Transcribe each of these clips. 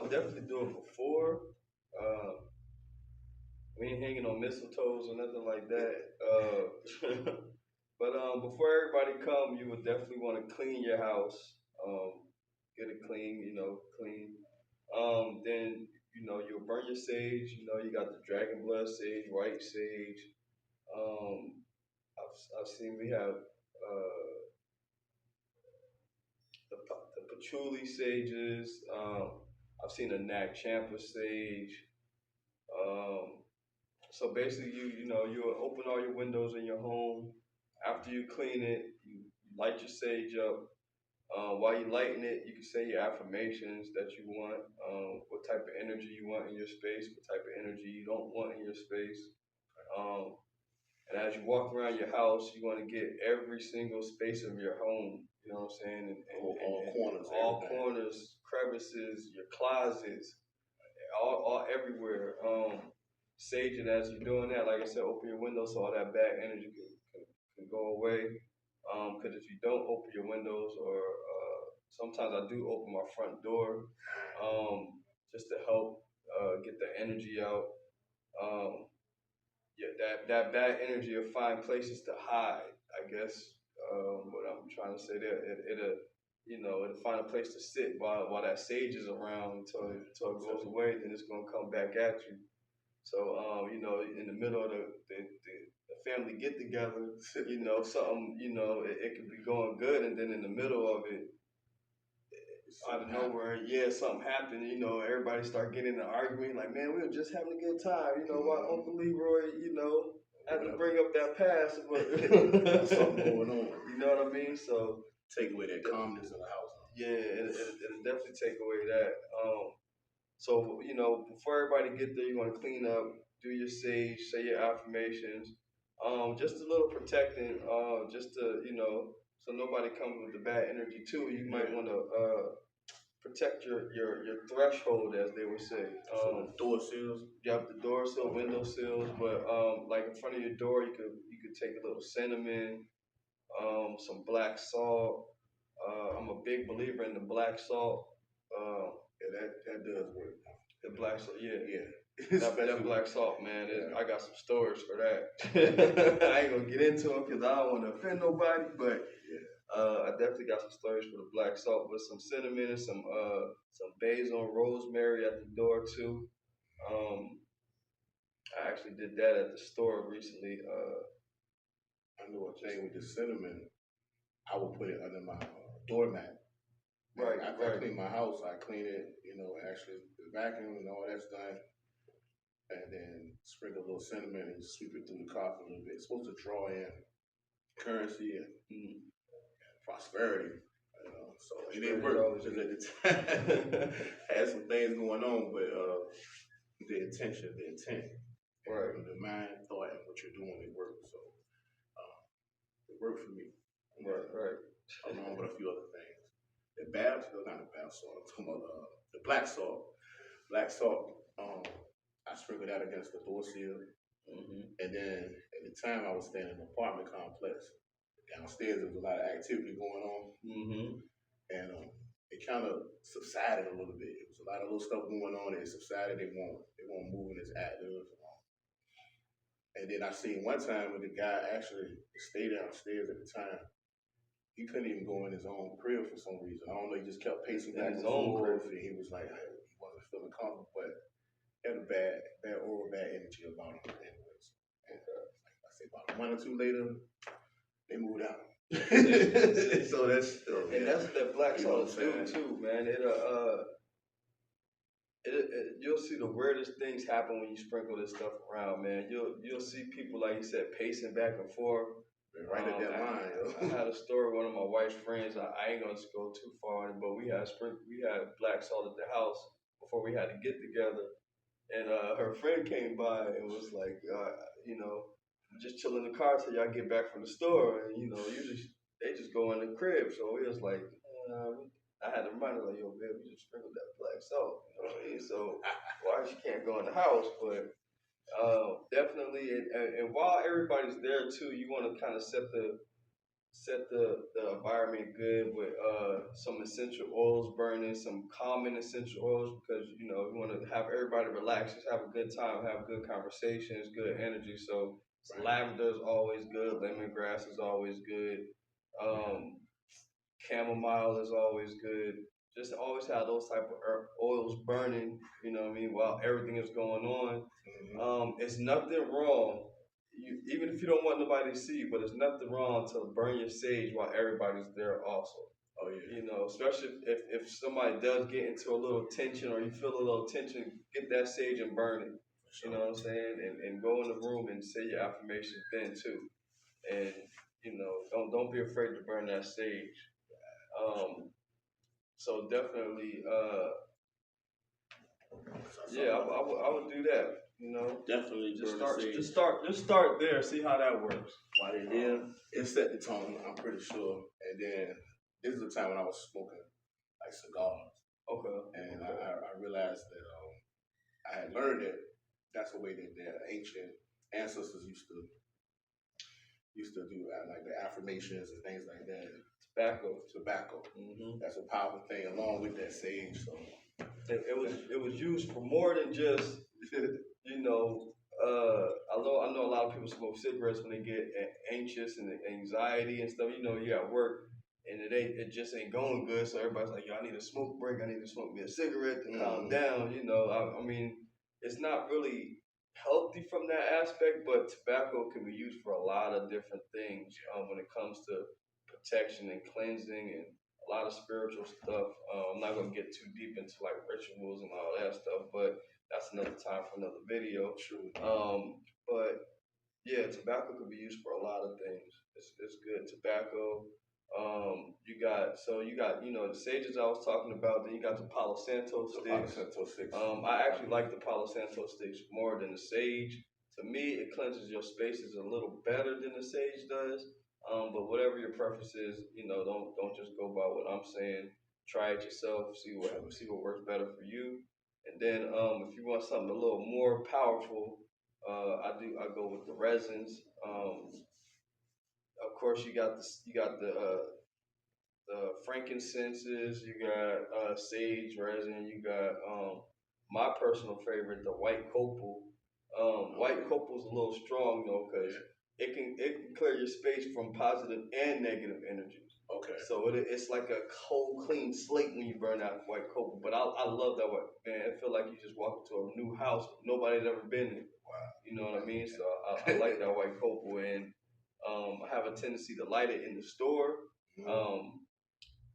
would definitely do it before. Uh, we ain't hanging on mistletoes or nothing like that. But before everybody come, you would definitely want to clean your house. Get it clean, clean. Then you'll burn your sage. You got the dragon blood sage, white sage. Um, I've seen we have the patchouli sages. I've seen a Nag Champa sage. Um, so basically, you open all your windows in your home. After you clean it, you light your sage up. While you lighting it, you can say your affirmations that you want, what type of energy you want in your space, what type of energy you don't want in your space. Um, and as you walk around your house, you want to get every single space of your home. You know what I'm saying? All corners, all corners, crevices, your closets, all everywhere. Sage it as you're doing that. Like I said, open your windows so all that bad energy can go away. Because if you don't open your windows, or sometimes I do open my front door, just to help get the energy out. Um, yeah, that bad energy will find places to hide. I guess what I'm trying to say there, it'll find a place to sit while that sage is around until it goes away. Then it's gonna come back at you. So in the middle of the family get together, something, it could be going good, and then in the middle of it, out of nowhere, yeah, something happened. Everybody start getting in an argument. Like, man, we were just having a good time. Why Uncle Leroy, had to bring up that past, but something going on. You know what I mean? So take away that calmness in the house. Yeah, it'll definitely take away that. So before everybody get there, you want to clean up, do your sage, say your affirmations. Just a little protecting, just to so nobody comes with the bad energy too. You might want to protect your threshold, as they would say. Door sills. Yep, the door sill, window sills. But like in front of your door, you could take a little cinnamon, some black salt. I'm a big believer in the black salt. Yeah, that does work. The black salt, yeah. Yeah. That black salt, man. I got some stories for that. I ain't gonna get into it because I don't want to offend nobody, but I definitely got some stories for the black salt with some cinnamon and some basil and rosemary at the door too. I actually did that at the store recently. I know a thing with the cinnamon. I will put it under my doormat. Right. After I clean my house, I clean it. Actually the vacuum and all that's done, and then sprinkle a little cinnamon and sweep it through the carpet a little bit. It's supposed to draw in currency and prosperity. So it didn't work because at the time I had some things going on, but the intent, right, the mind, thought, and what you're doing, it worked. So it worked for me. Right. Along with a few other things. The bath, not the bath salt. I'm talking about the black salt. Black salt. I sprinkled that against the door seal. And then at the time I was staying in an apartment complex. Downstairs there was a lot of activity going on. And it kind of subsided a little bit. It was a lot of little stuff going on. It subsided. They weren't moving as active. And then I seen one time when the guy actually stayed downstairs at the time. He couldn't even go in his own crib for some reason. I don't know. He just kept pacing back in his and own forth. crib. And he was like, he wasn't feeling comfortable, but he had a bad aura, bad energy about him. Anyways, and like I say, about a month or two later, they moved out. So that's what that black salt do too, man. You'll see the weirdest things happen when you sprinkle this stuff around, man. You'll see people, like you said, pacing back and forth. Right at that line. I had a story. One of my wife's friends. I ain't gonna go too far in it, but we had black salt at the house before we had to get together, and her friend came by and was like, just chill in the car till y'all get back from the store, and usually they just go in the crib. So we was like, I had to remind her like, yo, babe, we just sprinkled that black salt. You know what I mean? So why she can't go in the house, but. Definitely, and while everybody's there too, you want to kind of set set the environment good with some essential oils burning, some calming essential oils because you know you want to have everybody relax, just have a good time, have good conversations, good energy. So lavender is always good, lemongrass is always good, um, chamomile is always good. Just always have those type of oils burning, you know what I mean, while everything is going on. It's nothing wrong. Even if you don't want nobody to see, but it's nothing wrong to burn your sage while everybody's there also. Oh yeah. You know, especially if somebody does get into a little tension or you feel a little tension, get that sage and burn it. Sure. You know what I'm saying? And go in the room and say your affirmations then too. And you know, don't be afraid to burn that sage. So definitely, yeah, I would do that. You know, definitely just start there. See how that works. While they're there, it set the tone. I'm pretty sure. And then this is the time when I was smoking like cigars. Okay. And I realized that I had learned that that's the way that their ancient ancestors used to do like the affirmations and things like that. Tobacco. Mm-hmm. That's a powerful thing, along with that sage. So it was used for more than just you know. I know a lot of people smoke cigarettes when they get anxious and anxiety and stuff. You know, you at work and it just ain't going good. So everybody's like, yo, I need a smoke break. I need to smoke me a cigarette to calm down. You know, I mean, it's not really healthy from that aspect, but tobacco can be used for a lot of different things when it comes to protection and cleansing and a lot of spiritual stuff. I'm not going to get too deep into like rituals and all that stuff, but that's another time for another video. True. But yeah, tobacco could be used for a lot of things. It's good. Tobacco. You got you know the sages I was talking about. Then you got the Palo Santo sticks. I actually like the Palo Santo sticks more than the sage. To me, it cleanses your spaces a little better than the sage does. But whatever your preference is, you know, don't just go by what I'm saying. Try it yourself. See what works better for you. And then if you want something a little more powerful, I go with the resins. Of course, you got the frankincenses, you got sage resin, you got my personal favorite, the white copal. White copal is a little strong though, because it can clear your space from positive and negative energies. Okay. So it's like a whole clean slate when you burn out white copal. But I love that one, man. I feel like you just walk into a new house nobody's ever been in. Wow. You know what I mean? So I like that white copal, and I have a tendency to light it in the store.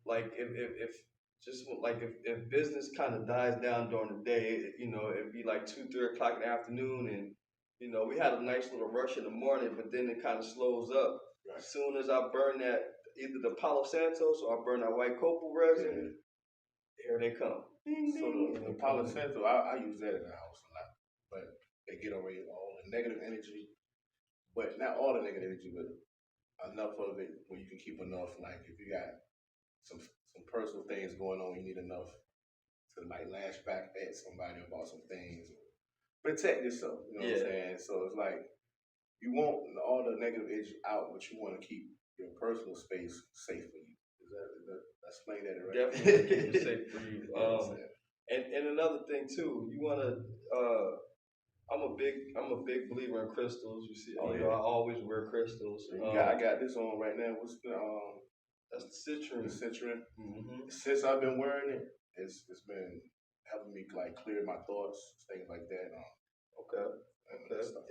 Like if business kind of dies down during the day, you know, it'd be like 2-3 o'clock in the afternoon, and you know we had a nice little rush in the morning, but then it kind of slows up. Right. As soon as I burn that, either the Palo Santos or I burn that white copal resin, here they come. So the Palo Santo, I use that in the house a lot, but they get away all the negative energy, but not all the negative energy, but enough of it where you can keep enough. Like if you got some personal things going on, you need enough to like lash back at somebody about some things. Protect yourself, you know what I'm saying? So it's like you want all the negative energy out, but you want to keep your personal space safe for you. Is that explain that right? Definitely keep it safe for you. And another thing too, you want to. I'm a big believer in crystals. You see, I always wear crystals. I got this on right now. What's the That's the citrine. The citrine. Mm-hmm. Since I've been wearing it, it's been helping me like clear my thoughts, things like that. Okay.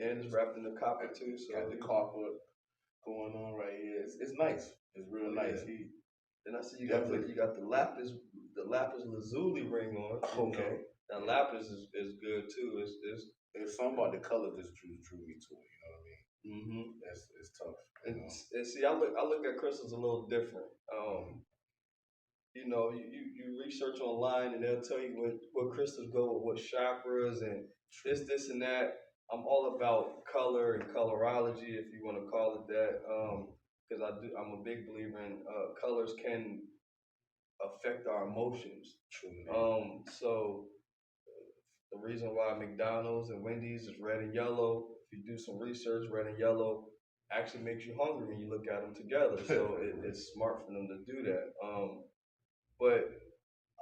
And it's wrapped in the copper too. So got the copper going on right here. It's nice. It's real nice. Then I see you got the lapis lazuli ring on. Okay. Now lapis is good too. It's something about the color just drew me to it. You know what I mean? Mm-hmm. It's tough. And see, I look at crystals a little different. You know, you research online and they'll tell you what crystals go with what chakras and this and that. I'm all about color and colorology, if you want to call it that, because I'm a big believer in colors can affect our emotions. True. So the reason why McDonald's and Wendy's is red and yellow, if you do some research, red and yellow actually makes you hungry when you look at them together. So it's smart for them to do that. But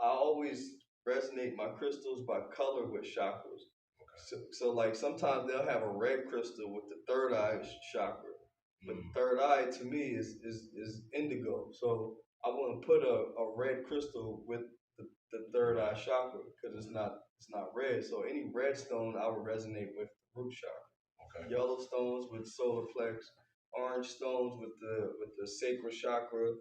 I always resonate my crystals by color with chakras. So like sometimes they'll have a red crystal with the third eye chakra, but the third eye to me is indigo. So I wouldn't put a red crystal with the third eye chakra because it's not red. So any red stone I would resonate with the root chakra. Okay. Yellow stones with solar plex, orange stones with the sacral chakra,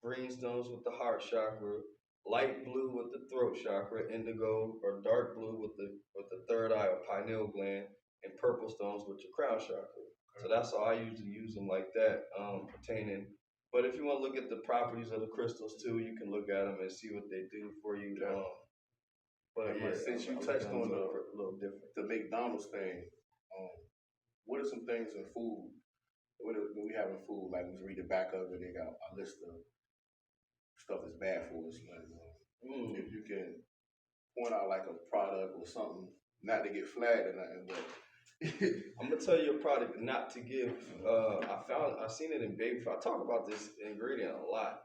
green stones with the heart chakra, light blue with the throat chakra, indigo or dark blue with the third eye or pineal gland, and purple stones with your crown chakra. So that's how I usually use them like that, pertaining. But if you want to look at the properties of the crystals too, you can look at them and see what they do for you. Yeah. But yeah, since you touched on a little different, the McDonald's thing, what are some things in food? When we having food, like we read the back of it, they got a list of stuff that's bad for us. Like, if you can point out like a product or something, not to get flagged or nothing, but I'm gonna tell you a product not to give. I seen it in baby food. I talk about this ingredient a lot,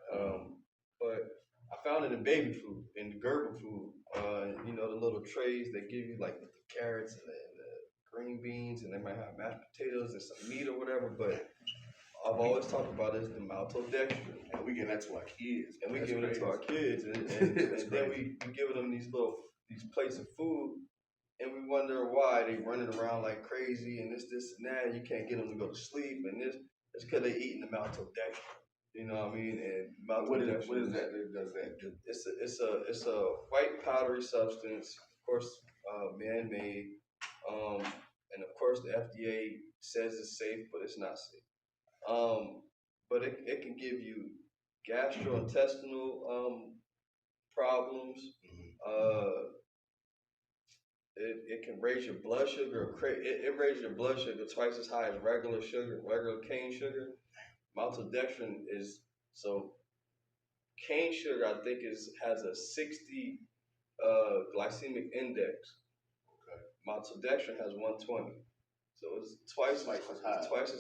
but I found it in baby food, in Gerber food. The little trays they give you like with the carrots and the green beans, and they might have mashed potatoes and some meat or whatever. But I've always talked about is the maltodextrin, and we give that to our kids, and we give it to our kids, and then we giving them these plates of food. And we wonder why they running around like crazy and this and that. You can't get them to go to sleep, and it's because they eating the maltodextrin. You know what I mean? And maltodextrin. What is that? Does that do? It's a white powdery substance, of course, man-made, and of course the FDA says it's safe, but it's not safe. But it can give you gastrointestinal problems. It can raise your blood sugar. It raises your blood sugar twice as high as regular cane sugar. Maltodextrin is so. Cane sugar, I think, has a 60 glycemic index. Okay. Maltodextrin has 120, so it's twice as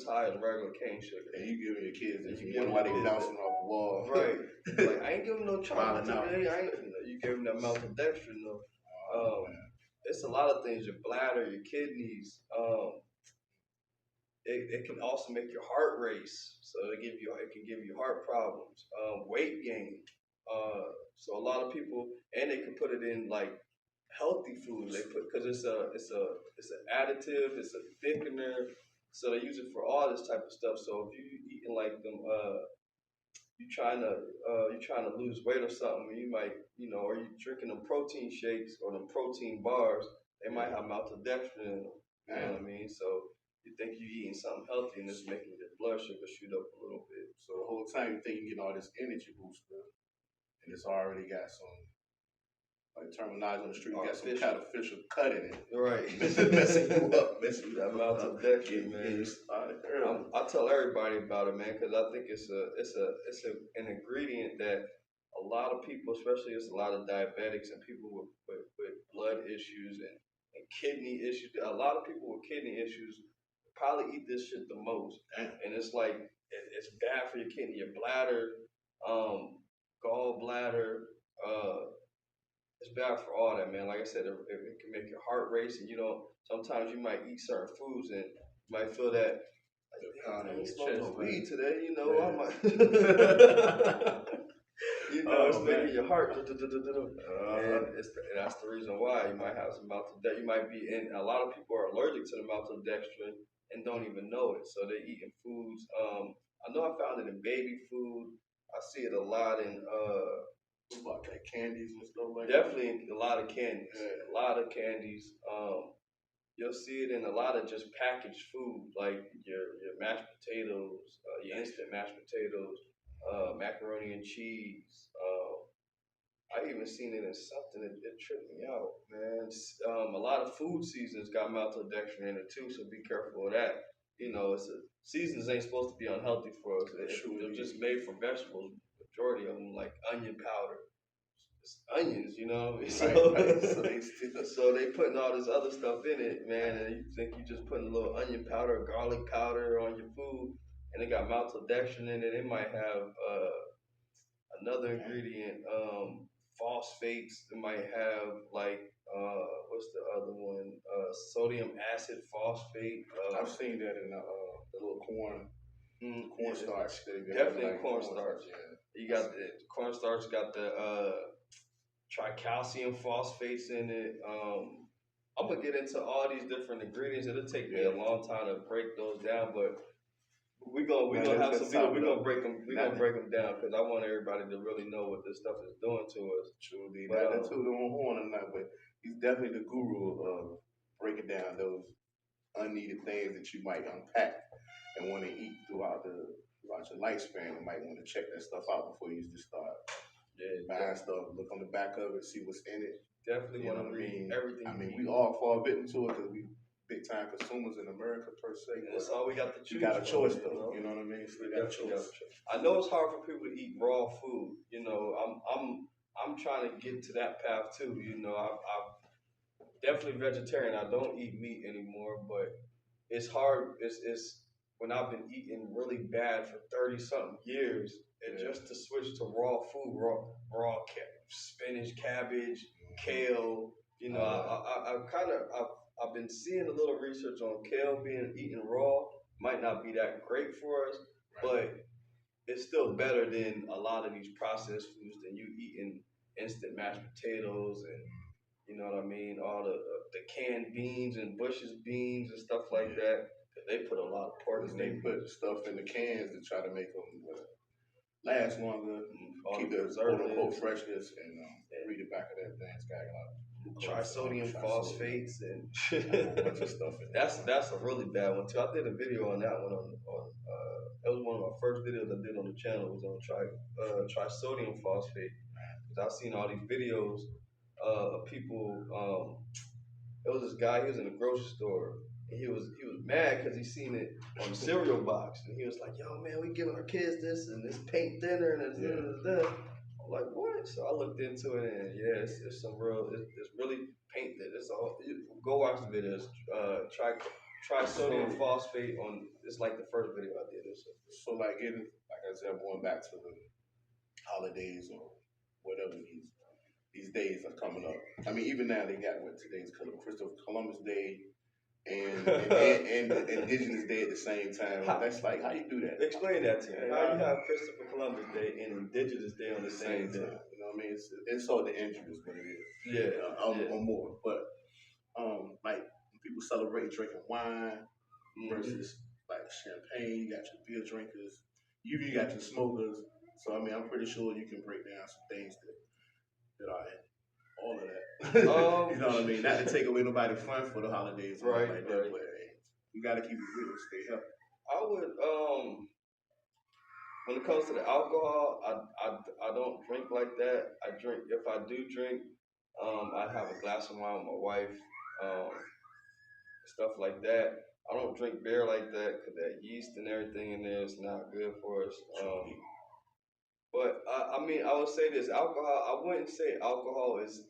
high as regular cane sugar. And you giving your kids, and you wonder why they bouncing off the wall. Right. Like, I ain't giving no chocolate today. You giving that maltodextrin though. It's a lot of things. Your bladder, your kidneys. It can also make your heart race, so it can give you heart problems, weight gain. So a lot of people, and they can put it in like healthy foods. They put because it's an additive, it's a thickener. So they use it for all this type of stuff. So if you eating like them, you're trying to lose weight or something, you might, or you drinking them protein shakes or them protein bars, they might have maltodextrin in them. You know what I mean? So you think you're eating something healthy and it's making your blood sugar shoot up a little bit. So the whole time you think you're getting all this energy booster, and it's already got some, like terminology on the street, got some artificial cut in it. Right. messing you up. That maltodextrin, man. I tell everybody about it, man, because I think it's an ingredient that a lot of people, especially it's a lot of diabetics and people with blood issues and kidney issues. A lot of people with kidney issues probably eat this shit the most. And it's like, it's bad for your kidney, your bladder, gallbladder, it's bad for all that, man. Like I said, it can make your heart race, and sometimes you might eat certain foods and you might feel that, like, I ain't smoking no weed today, I might, it's making your heart, and that's the reason why you might have some maltodextrin. You might be in, a lot of people are allergic to the maltodextrin and don't even know it, so they're eating foods. I know I found it in baby food. I see it a lot in about like candies and stuff like definitely that. A lot of candies. Yeah. A lot of candies. You'll see it in a lot of just packaged food, like your mashed potatoes, your instant mashed potatoes, macaroni and cheese. I even seen it in something that it tripped me out, man. A lot of food seasons got maltodextrin in it too, so be careful of that. Seasons ain't supposed to be unhealthy for us. They're just made from vegetables. Majority of them, like onion powder. It's onions, So they putting all this other stuff in it, man, and you think you just putting a little onion powder or garlic powder on your food. and it got maltodextrin in it. It might have another ingredient, phosphates. It might have like what's the other one? Sodium acid phosphate. I've seen that in the little cornstarch. Definitely cornstarch. Yeah. You got the cornstarch. Got the tricalcium phosphates in it. I'm gonna get into all these different ingredients. It'll take me a long time to break those down, but we gonna have some people. We're gonna break them. We're gonna break them down because I want everybody to really know what this stuff is doing to us. Truly, not to toot on horn or not, but he's definitely the guru of breaking down those unneeded things that you might unpack and want to eat throughout your lifespan. You might want to check that stuff out before you just start buying stuff. Look on the back of it, see what's in it. Definitely want to read everything. I mean, we all fall victim to it because we big time consumers in America per se. That's all we got to choose. You got a choice though. You know what I mean? So we got a choice. I know it's hard for people to eat raw food. You know, I'm trying to get to that path too. You know, I'm definitely vegetarian. I don't eat meat anymore, but it's hard. It's when I've been eating really bad for 30 something years, and just to switch to raw food, raw spinach, cabbage, kale. You know, I've been seeing a little research on kale being eaten raw. Might not be that great for us, but it's still better than a lot of these processed foods than you eating instant mashed potatoes and you know what I mean, all the canned beans and Bush's beans and stuff like that. They put a lot of pork in. They put stuff in the cans to try to make them last longer, keep the quote unquote freshness, and read the back of that thing. It's got a lot of trisodium phosphates and a bunch of stuff in that's a really bad one too. I did a video on that one on that was one of my first videos I did on the channel. It was on trisodium phosphate. I've seen all these videos of people. There was this guy. He was in a grocery store. And he was mad because he seen it on the cereal box, and he was like, "Yo, man, we giving our kids this and this paint thinner and this." I'm like, "What?" So I looked into it, and it's some real. It's really paint thin. It's all. Go watch the videos. Trisodium phosphate on. It's like the first video I did. So like I said, going back to the holidays or whatever these days are coming up. I mean, even now they got today's Christopher Columbus Day. And Indigenous Day at the same time. That's like, how you do that? Explain that to me. How you have Christopher Columbus Day and Indigenous Day on the same day? You know what I mean? It's insult to injury is what it is. Yeah. Or more. But like when people celebrate drinking wine versus like champagne, you got your beer drinkers, you got your smokers. So I mean, I'm pretty sure you can break down some things that are in all of that. You know what I mean? Not to take away nobody's fun for the holidays, right? Like that, but hey, you got to keep it real, stay healthy. I would, when it comes to the alcohol, I don't drink like that. I drink, if I do drink, I have a glass of wine with my wife, stuff like that. I don't drink beer like that because that yeast and everything in there is not good for us. But I mean, I would say this: alcohol. I wouldn't say alcohol is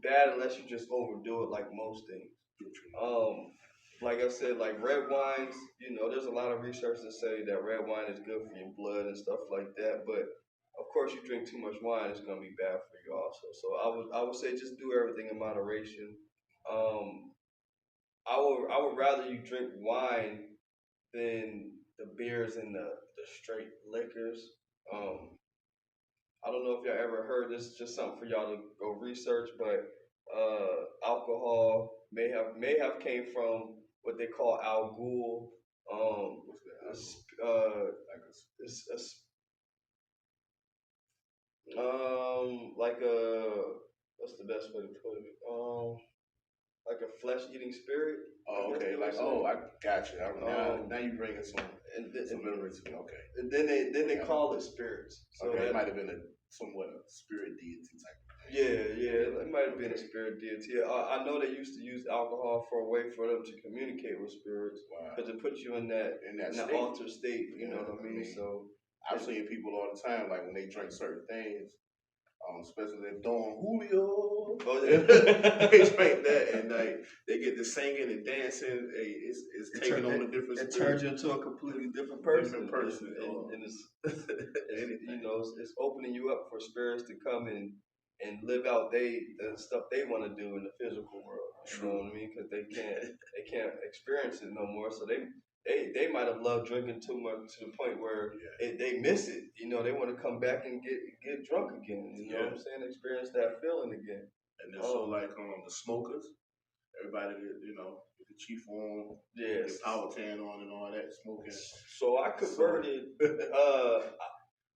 bad unless you just overdo it, like most things. Like I said, like red wines. You know, there's a lot of research that say that red wine is good for your blood and stuff like that. But of course, you drink too much wine, it's gonna be bad for you also. So I would say just do everything in moderation. I would rather you drink wine than the beers and the straight liquors. I don't know if y'all ever heard this. Just something for y'all to go research, but alcohol may have came from what they call Al Ghul. Like a what's the best way to put it? Like a flesh-eating spirit. Oh, okay. Like, I got you. Now you bringing some memory to me. Okay. And then they call it spirits. So okay, it might have been somewhat a spirit deity type. Yeah, it might have been a spirit deity. I know they used to use alcohol for a way for them to communicate with spirits, because it puts you in that altered state. You know what I mean? So I've seen people all the time, like when they drink certain things, especially if Don Julio. Oh, yeah. They straight that, and like they get to singing and dancing. Hey, it's taking on a different. It turns you into a completely different person. And it's you know it's opening you up for spirits to come and live out the stuff they want to do in the physical world. You know what I mean? Because they can't experience it no more. So they might have loved drinking too much to the point where they miss it. You know, they want to come back and get drunk again. You know what I'm saying? Experience that feeling again. And then so like the smokers, everybody you know, get the chief on, the power tan on and all that smoking. So I converted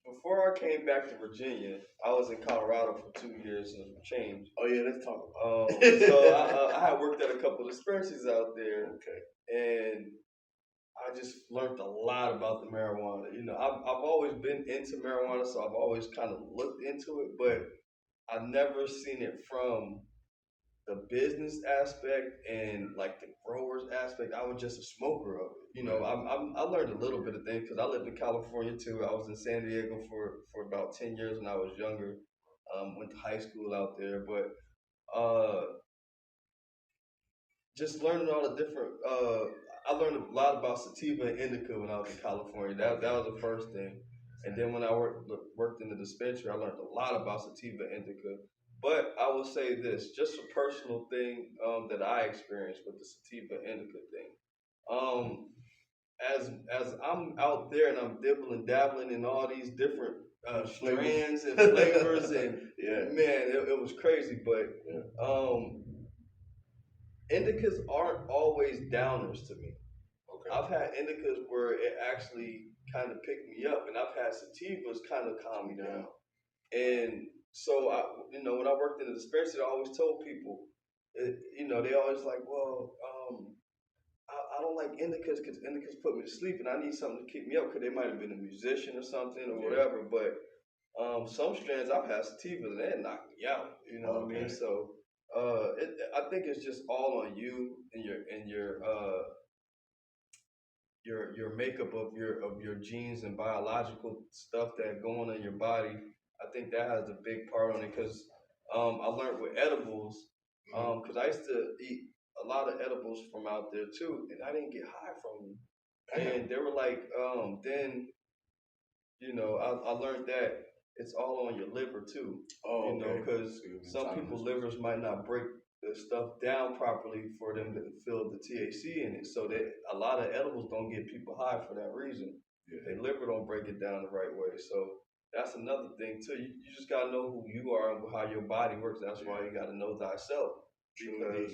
before I came back to Virginia. I was in Colorado for 2 years and change. Oh yeah, let's talk about so I had worked at a couple of dispensaries out there. Okay. And I just learned a lot about the marijuana. You know, I've always been into marijuana, so I've always kind of looked into it, but I've never seen it from the business aspect and like the growers aspect. I was just a smoker of it. You know, I learned a little bit of things because I lived in California too. I was in San Diego for about 10 years when I was younger. Went to high school out there, but just learning all the different. I learned a lot about sativa and indica when I was in California. That was the first thing. And then when I worked in the dispensary, I learned a lot about sativa and indica. But I will say this, just a personal thing that I experienced with the sativa indica thing. As I'm out there and I'm dibbling and dabbling in all these different strands and flavors, and man, it was crazy. But indicas aren't always downers to me. Okay. I've had indicas where it actually kind of picked me up, and I've had sativas kind of calm me down. And so, when I worked in the dispensary, I always told people, they always like, well, I don't like indicas because indicas put me to sleep, and I need something to keep me up because they might have been a musician or something or whatever. But some strands I've had sativas, and they knock me out. You know what I mean? So. I think it's just all on you and your makeup of your genes and biological stuff that go on in your body. I think that has a big part on it because I learned with edibles because I used to eat a lot of edibles from out there too, and I didn't get high from them. And they were like, then I learned that. It's all on your liver too, because some people's livers might not break the stuff down properly for them to feel the THC in it. So that a lot of edibles don't get people high for that reason. Yeah. Their liver don't break it down the right way. So that's another thing too. You just gotta know who you are and how your body works. That's why you gotta know thyself, because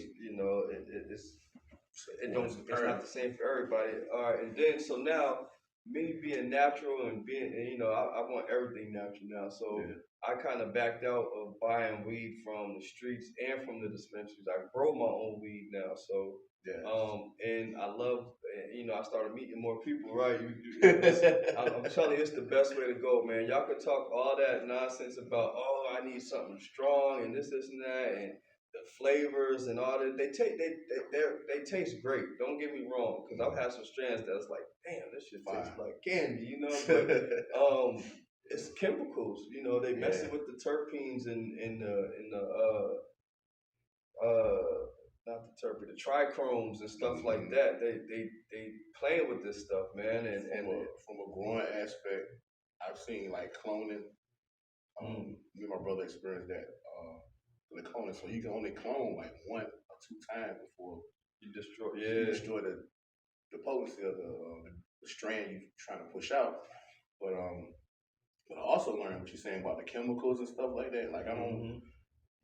it's not the same for everybody. All right, and then so now. Me being natural and I want everything natural now. So I kind of backed out of buying weed from the streets and from the dispensaries. I grow my own weed now. So, and I love, I started meeting more people, right? I'm telling you, it's the best way to go, man. Y'all can talk all that nonsense about, I need something strong and this and that, and the flavors and all that. They taste great. Don't get me wrong, because I've had some strands that's like, damn, this shit tastes like candy, But it's chemicals, They messing with the terpenes and not the terpene, the trichromes and stuff like that. They playing with this stuff, man. And from a growing aspect, I've seen like cloning. Me and my brother experienced that. The cloning, so you can only clone like 1 or 2 times before you destroy the potency of the strand you're trying to push out. But I also learned what you're saying about the chemicals and stuff like that. Like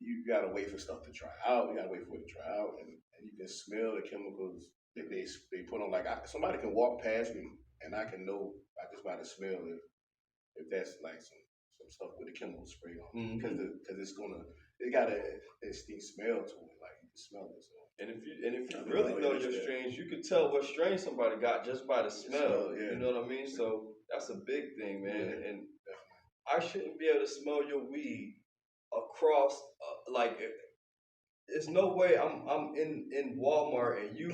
you gotta wait for stuff to dry out. You gotta wait for it to dry out, and you can smell the chemicals that they put on. Like somebody can walk past me and I can know just by the smell if that's like some stuff with the chemicals sprayed on, because it got a distinct smell to it, like you can smell it. So. And if you really know your strains, you can tell what strain somebody got just by the smell. You know what I mean? So that's a big thing, man. Yeah, and I shouldn't be able to smell your weed across there's no way I'm in Walmart and you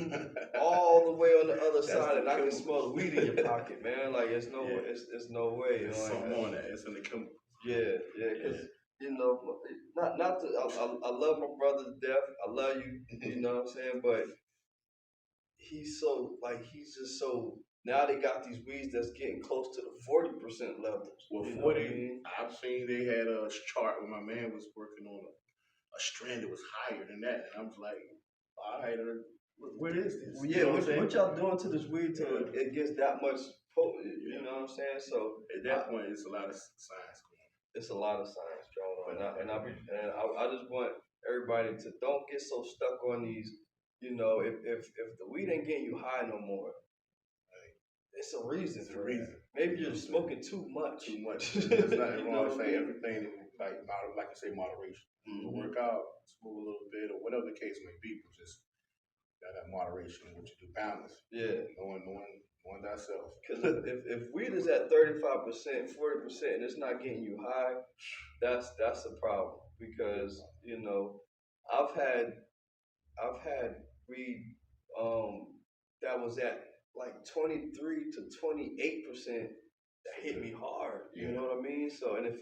all the way on the other side and I can smell the weed in your pocket, man. Like it's no way. It's something on that. It's in the chemical. Yeah, because you know, not to, I love my brother to death. I love you. You know what I'm saying? But he's so like he's just so now they got these weeds that's getting close to the 40% levels. Well, You know 40, what I mean? I've seen they had a chart when my man was working on a strand that was higher than that, and I was like, all right, what is this? Well, yeah, what y'all doing to this weed till it gets that much potent? You know what I'm saying? So at that point, it's a lot of science going on. It's a lot of science going on, and I just want everybody to don't get so stuck on these. You know, if the weed ain't getting you high no more, it's a reason. It's a reason. Maybe you're smoking too much. Too much. There's nothing wrong with saying everything like I say moderation. Mm-hmm. Work out, smoke a little bit, or whatever the case may be, but just got that moderation in what you do, balance. Yeah. Knowing thyself. Because if weed is at 35%, 40%, and it's not getting you high, that's a problem. Because you know, I've had weed that was at like 23 to 28% that hit me hard. You know what I mean? So and if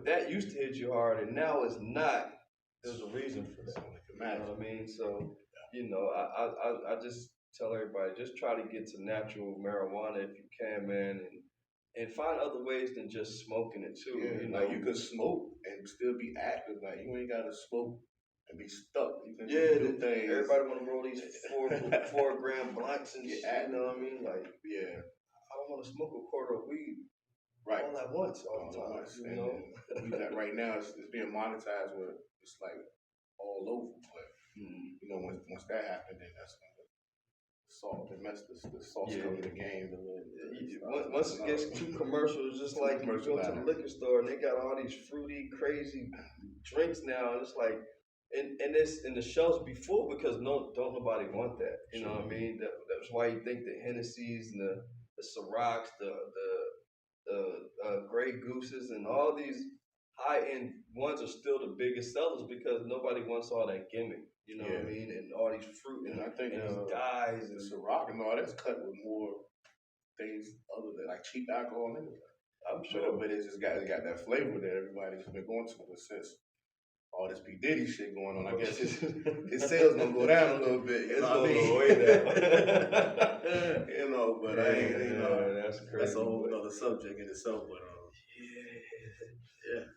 that used to hit you hard and now it's not, there's a reason for that. You know what I mean? So you know, I just tell everybody just try to get to natural marijuana if you can, man, and find other ways than just smoking it too. Yeah, you know, like you can smoke and still be active. Like you ain't gotta smoke and be stuck. You can do things. Everybody want to roll these 4 gram blunts and shit. You know what I mean? Like, yeah, I don't want to smoke a quarter of weed right all at once all the time. You know, that right now it's being monetized where it's like all over. But you know, once that happened, then that's when the sauce come in the game. Once it gets too commercial, it's just like you go to the liquor store and they got all these fruity, crazy drinks now, and it's like. And this and the shelves be full because don't nobody want that. You know what I mean? That's why you think the Hennessy's and the Cirocs, the Grey Gooses, and all these high end ones are still the biggest sellers because nobody wants all that gimmick. You know what I mean? And all these fruit and I think these dyes and Ciroc and all that's cut with more things other than like cheap alcohol anyway. I'm sure, but it's just got that flavor that everybody's been going to since. All this P. Diddy shit going on. I guess his sales gonna go down a little bit. You know what I mean? Way down. You know, but that's crazy. That's a whole other subject in itself.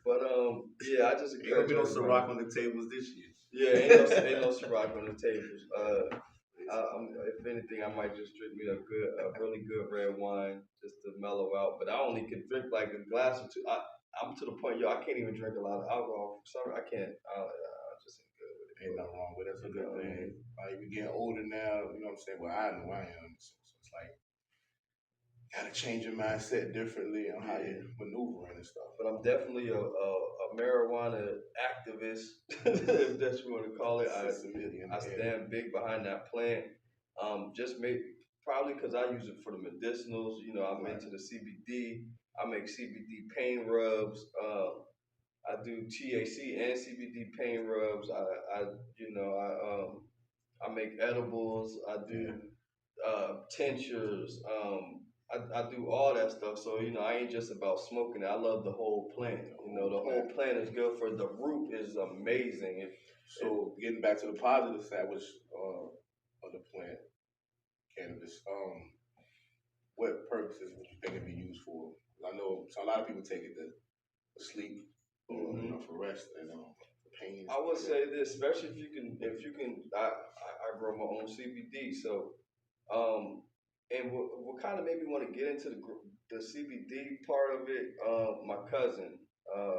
But I just encourage you. Ain't no Ciroc on the tables this year. Yeah, ain't no Ciroc on the tables. If anything, I might just drink me a really good red wine just to mellow out. But I only can drink like a glass or two. I'm to the point, I can't even drink a lot of alcohol. Sorry, I can't. I just ain't good with it. Ain't nothing wrong with it. That's a good thing. Like, we getting older now, you know what I'm saying? Well, I know I am. So it's like, gotta change your mindset differently on how you maneuver and stuff. But I'm definitely a marijuana activist, if that's what you want to call it. I stand big behind that plant. Probably because I use it for the medicinals. You know, I'm into the CBD. I make CBD pain rubs. I do THC and CBD pain rubs. I make edibles. I do tinctures. I do all that stuff. So you know, I ain't just about smoking it. I love the whole plant. You know, the whole plant is good for the root is amazing. So getting back to the positive side, which of the plant cannabis, what purposes would you think it'd be used for? I know a lot of people take it to sleep or for rest and for pain. I would say this, especially if you can. I grow my own CBD, so and what kind of made me want to get into the CBD part of it. My cousin, I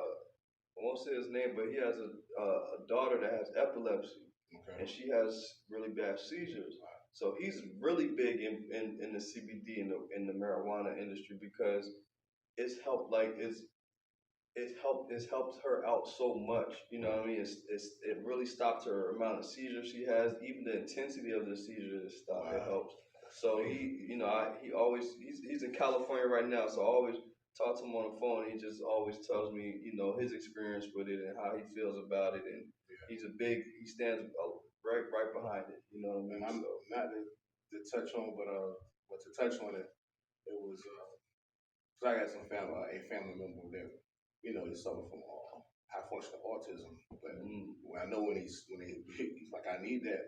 won't say his name, but he has a daughter that has epilepsy, and she has really bad seizures. So he's really big in the CBD in the marijuana industry because it's helped it helps her out so much. You know what I mean? It really stopped her amount of seizures she has, even the intensity of the seizures is stopped. Wow. It helps. So he's in California right now, so I always talk to him on the phone. He just always tells me, you know, his experience with it and how he feels about it, and he stands right behind it. You know what I mean? And I'm not to touch on, but to touch on it, it was. So I got a family member that, you know, they suffer from high functional autism, but when I know he's like, I need that,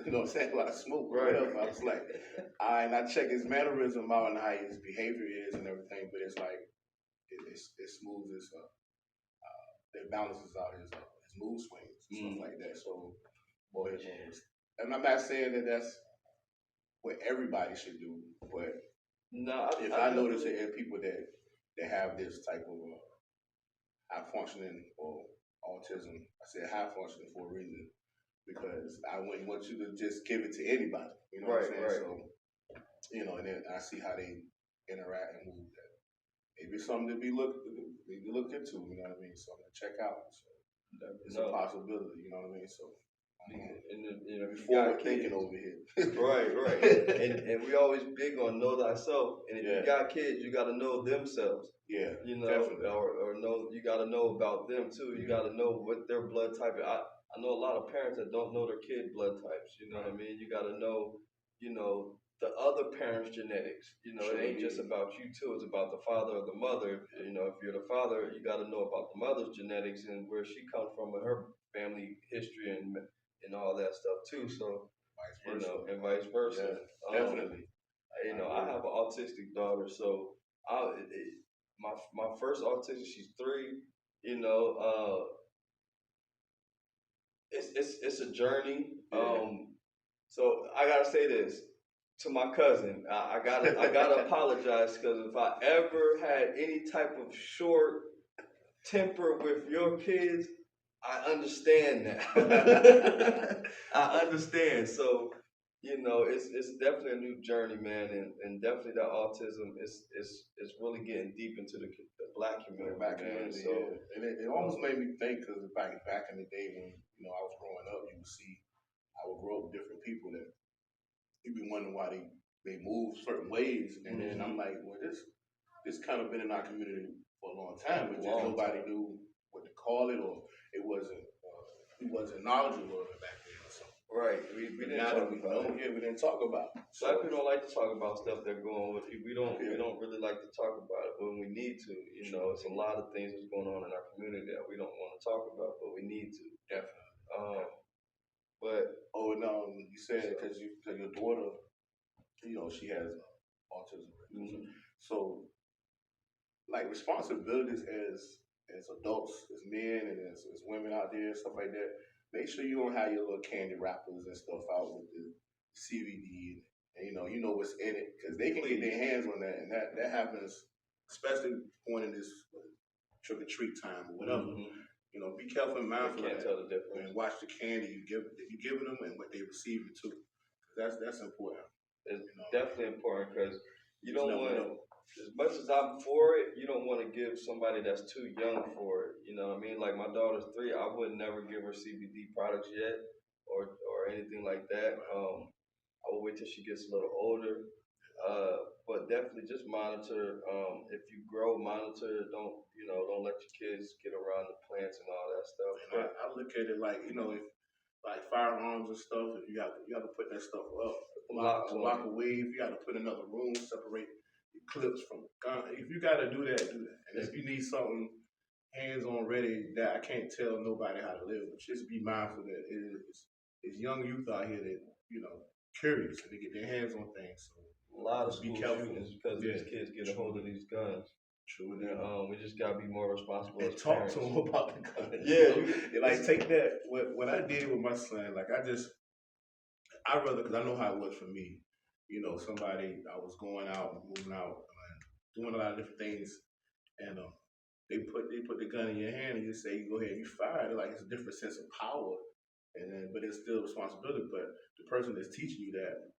you know what I'm saying, a lot of smoke or whatever. I was like, and I check his mannerism out and how his behavior is and everything, but it's like it smooths his it balances out his mood swings and stuff like that. So, boy, and I'm not saying that that's what everybody should do, but no, if I notice it in people that have this type of high functioning or autism, I said high functioning for a reason, because I wouldn't want you to just give it to anybody. You know what I'm saying? Right. So, you know, and then I see how they interact and move. That maybe something to be looked into. You know what I mean? Something to check out. So it's a possibility. You know what I mean? So. Before thinking over here. right. and we always big on know thyself. And if you got kids, you got to know themselves. Yeah, you know, definitely. or know, you got to know about them too. You got to know what their blood type is. I know a lot of parents that don't know their kid blood types. You know what I mean? You got to know, the other parents' genetics. It ain't just about you too. It's about the father or the mother. If you're the father, you got to know about the mother's genetics and where she comes from and her family history and all that stuff too. So, and vice versa. Yeah, definitely. I have an autistic daughter, so my first autistic, she's 3. It's a journey. So I gotta say this to my cousin. I gotta apologize, because if I ever had any type of short temper with your kids, I understand that. I understand. So, it's definitely a new journey, man, and definitely that autism is really getting deep into the black community. So, and it almost made me think, because back in the day when I was growing up, you would see, I would grow up with different people that you'd be wondering why they move certain ways, and then I'm like, well, this kind of been in our community for a long time, but just nobody knew what to call it, or it wasn't knowledgeable of it back then or something. Right. We didn't talk about it. Yeah, we didn't talk about it. Black people don't like to talk about stuff they're going with. We don't really like to talk about it, but we need to. It's a lot of things that's going on in our community that we don't want to talk about, but we need to. Definitely. But you said because your daughter, she has autism. So, like, responsibilities as adults, as men, and as women out there, stuff like that. Make sure you don't have your little candy wrappers and stuff out with the CBD, and you know what's in it, because they can get their hands on that, and that happens, especially going in this trick or treat time or whatever. Be careful and mindful of that. Tell the difference. And watch the candy you're giving them and what they're receiving too. That's important. It's definitely important, because you don't want, as much as I'm for it, you don't want to give somebody that's too young for it. You know what I mean? Like, my daughter's 3, I would never give her CBD products yet, or anything like that. I will wait till she gets a little older. But definitely just monitor. If you grow, monitor. Don't let your kids get around the plants and all that stuff. And I look at it like, if like firearms and stuff, if you have to put that stuff up, block away. If you got to put another room, separate the clips from the gun. If you got to do that, do that. And if you need something hands-on ready, that I can't tell nobody how to live, but just be mindful that it's young youth out here that curious and they get their hands on things. So a lot of school shootings because these kids get a hold of these guns. True. We just gotta be more responsible. And talk to them about the guns. Yeah, like take that. What I did with my son, like I rather, because I know how it was for me. Somebody, I was going out, moving out, doing a lot of different things, and they put the gun in your hand and you say, you go ahead and you fire it. Like, it's a different sense of power, but it's still responsibility. But the person that's teaching you that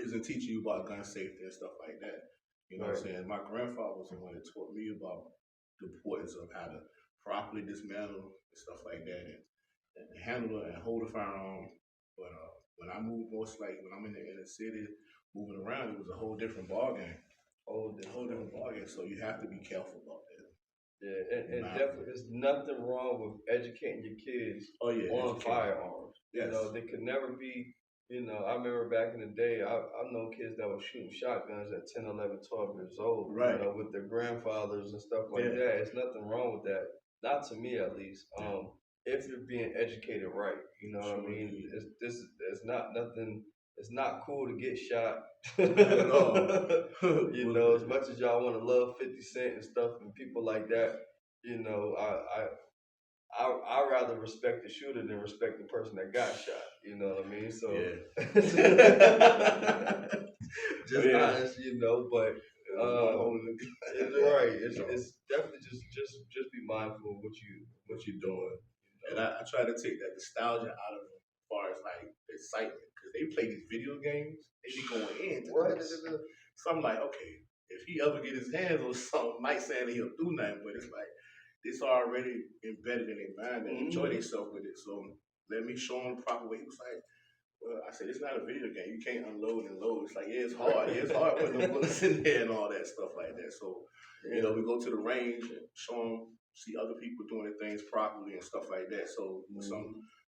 isn't teaching you about gun safety and stuff like that. You know what I'm saying? My grandfather was the one that taught me about the importance of how to properly dismantle and stuff like that, and handle it and hold a firearm. But when I moved, most like when I'm in the city, moving around, it was a whole different ballgame. Whole different ballgame. So you have to be careful about that. Yeah, and definitely, there's nothing wrong with educating your kids on firearms. Yes. They could never be. I remember back in the day, I've known kids that were shooting shotguns at 10, 11, 12 years old, right? With their grandfathers and stuff like that. There's nothing wrong with that. not to me at least. If you're being educated right, you know what I mean. It's not nothing. It's not cool to get shot. You know, as much as y'all want to love 50 Cent and stuff and people like that, you know, I rather respect the shooter than respect the person that got shot. You know what I mean? So, just honest, you know. But it's right. It's definitely just be mindful of what you're doing. And I try to take that nostalgia out of them as far as like the excitement because they play these video games, they be going in. So I'm like, okay, if he ever get his hands on something, might say that he'll do nothing, but it's like it's already embedded in their mind and enjoy themselves with it. So let me show him the proper way. He was like, well, I said, it's not a video game. You can't unload and load. It's like, yeah, it's hard. Yeah, it's hard putting the bullets in there and all that stuff like that. So, you know, we go to the range and show them, see other people doing things properly and stuff like that. So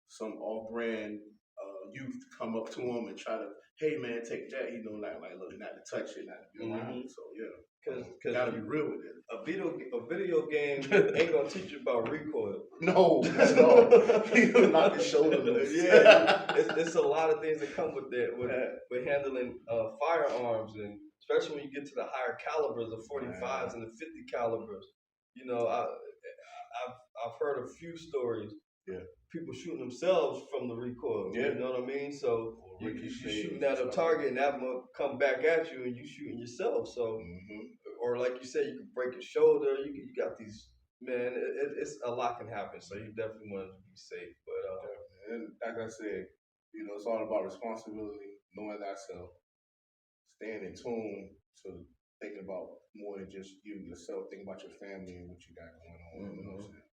some off-brand youth come up to him and try to, hey man, take that. You know, like look, not to touch it, not to be around it. So yeah, because gotta be real with it. A video game ain't gonna teach you about recoil. No, that's not. You gonna knock your shoulder loose. Yeah, it's a lot of things that come with that with handling firearms, and especially when you get to the higher calibers, the 45s and the 50 calibers. You know, I've heard a few stories. Yeah. People shooting themselves from the recoil. Yeah. You know what I mean? So you shooting at a target and that will come back at you and you shooting yourself. So, or like you said, you can break your shoulder. You got these, man, it's a lot can happen. So you definitely want to be safe. But and like I said, you know, it's all about responsibility, knowing thyself, staying in tune to thinking about more than just you yourself, thinking about your family and what you got going on. You know what I'm saying?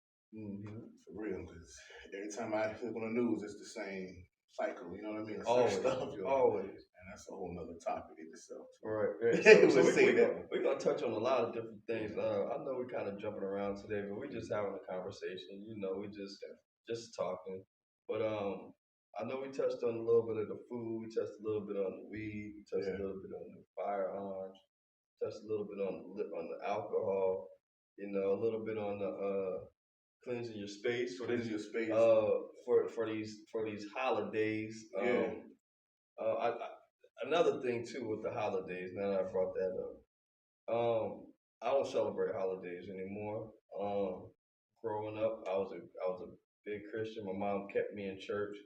For real, because every time I look on the news, it's the same cycle. You know what I mean? Always. And that's a whole nother topic in itself. Right. So we're gonna touch on a lot of different things. I know we're kind of jumping around today, but we're just having a conversation. You know, we just talking. But I know we touched on a little bit of the food. We touched a little bit on the weed. We touched a little bit on the firearms. Touched a little bit on the alcohol. You know, a little bit on the cleansing your space. For these holidays. Another thing too with the holidays. Now that I brought that up, I don't celebrate holidays anymore. Growing up, I was a big Christian. My mom kept me in church,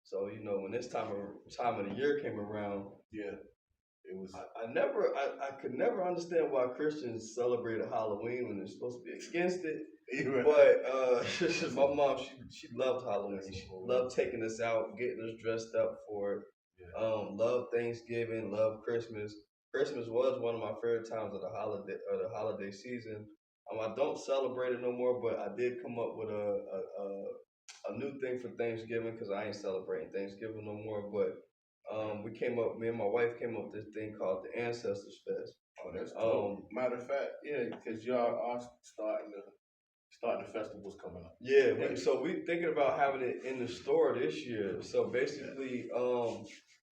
so you know when this time of the year came around, it was. I could never understand why Christians celebrated Halloween when they're supposed to be against it. But my mom, she loved Halloween. She loved taking us out, getting us dressed up for it. Loved Thanksgiving, loved Christmas. Christmas was one of my favorite times of the holiday season. I don't celebrate it no more, but I did come up with a new thing for Thanksgiving because I ain't celebrating Thanksgiving no more. But me and my wife came up with this thing called the Ancestors Fest. Oh, that's dope. Matter of fact, yeah, because y'all are starting the festivals coming up. Yeah, so we thinking about having it in the store this year. So basically, all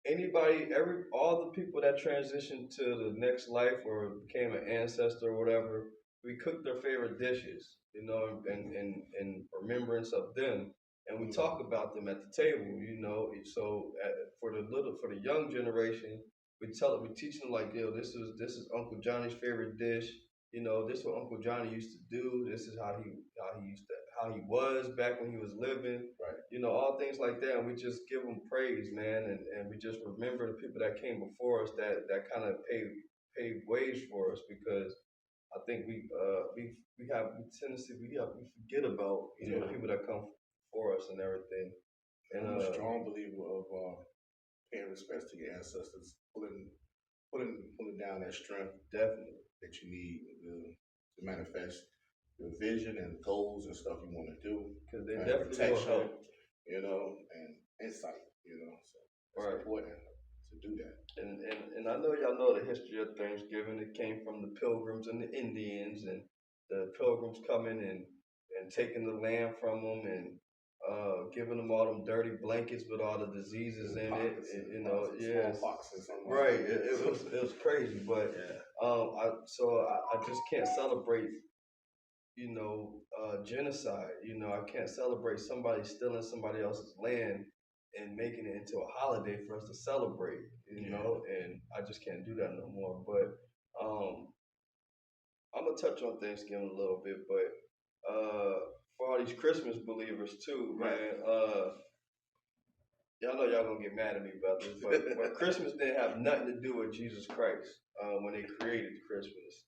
the people that transitioned to the next life or became an ancestor or whatever, we cooked their favorite dishes, you know, in remembrance of them, and we talk about them at the table, you know. So for the young generation, we teach them like, yo, this is Uncle Johnny's favorite dish. You know, this is what Uncle Johnny used to do. This is how he was back when he was living. Right. You know, all things like that. And we just give them praise, man, and we just remember the people that came before us that kind of paved ways for us, because I think we forget about people that come before us and everything. And I'm a strong believer of paying respects to your ancestors, pulling down that strength definitely that you need to manifest your vision and goals and stuff you want to do. Because they definitely will help, you know, and insight, you know. So it's important to do that. And I know y'all know the history of Thanksgiving. It came from the Pilgrims and the Indians, and the Pilgrims coming and taking the land from them and giving them all them dirty blankets with all the diseases in it. You know, right. It was crazy, but I just can't celebrate, genocide. I can't celebrate somebody stealing somebody else's land and making it into a holiday for us to celebrate. And I just can't do that no more. But I'm gonna touch on Thanksgiving a little bit, but for all these Christmas believers too, man. Y'all know y'all gonna get mad at me about this, but Christmas didn't have nothing to do with Jesus Christ when they created Christmas.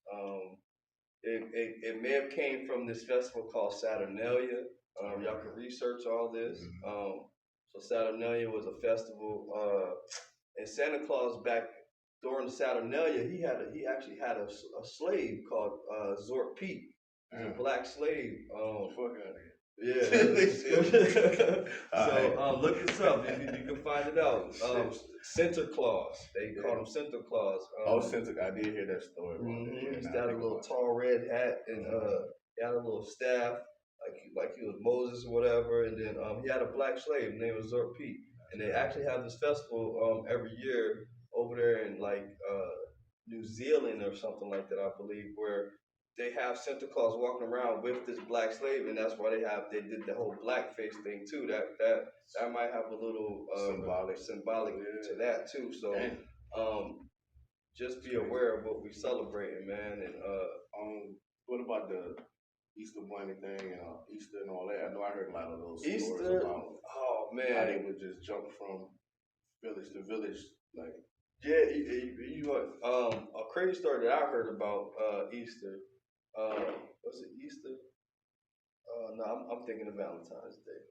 It may have came from this festival called Saturnalia. Y'all can research all this. So Saturnalia was a festival, and Santa Claus back during Saturnalia, he actually had a slave called Zort Pete. He's a black slave. Fuck out of here. Yeah. So look this up. You can find it out. Santa Claus. They called him Santa Claus. Santa. I did hear that story. He used to have a little tall red hat, and he had a little staff, like he was Moses or whatever. And then he had a black slave named Zort Pete. And they actually have this festival every year over there in like New Zealand or something like that, I believe, where they have Santa Claus walking around with this black slave, and that's why they did the whole blackface thing too. That might have a little symbolic to that too. So just be aware of what we celebrating, man. And what about the Easter Bunny thing and Easter and all that? I know I heard a lot of those Easter, stories about how they man, would just jump from village to village, like. Yeah, a crazy story that I heard about Easter. Was it Easter? No, I'm thinking of Valentine's Day.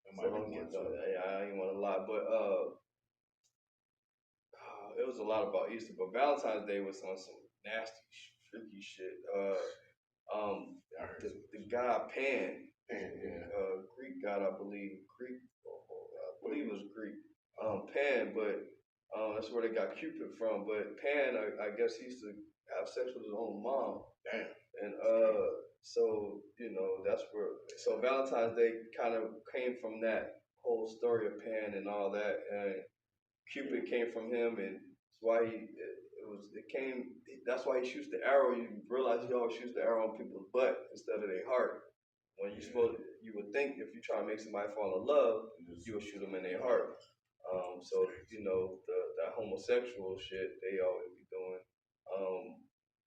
So I ain't want to lie, but it was a lot about Easter. But Valentine's Day was on some nasty, freaky shit. The god Pan, Greek god, I believe. I believe it was Greek. Pan, but that's where they got Cupid from. But Pan, I guess he used to have sex with his own mom. Damn. And so that's where. So Valentine's Day kind of came from that whole story of Pan and all that, and Cupid came from him, and that's why That's why he shoots the arrow. You realize he always shoots the arrow on people's butt instead of their heart. When you would think if you try to make somebody fall in love, you would shoot them in their heart. So that homosexual shit they always be doing.